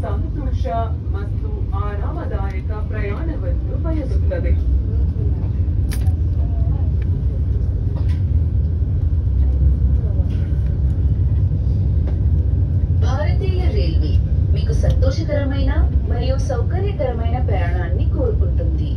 ಸಂತೋಷ ಮತ್ತು ಆರಾಮದಾಯಕ ಪ್ರಯಾಣವನ್ನು ಬಯಸುತ್ತದೆ. భారతీయ రైల్వే మీకు సంతోషకరమైన మరియు సౌకర్యకరమైన ప్రయాణాన్ని కోరుకుంటుంది.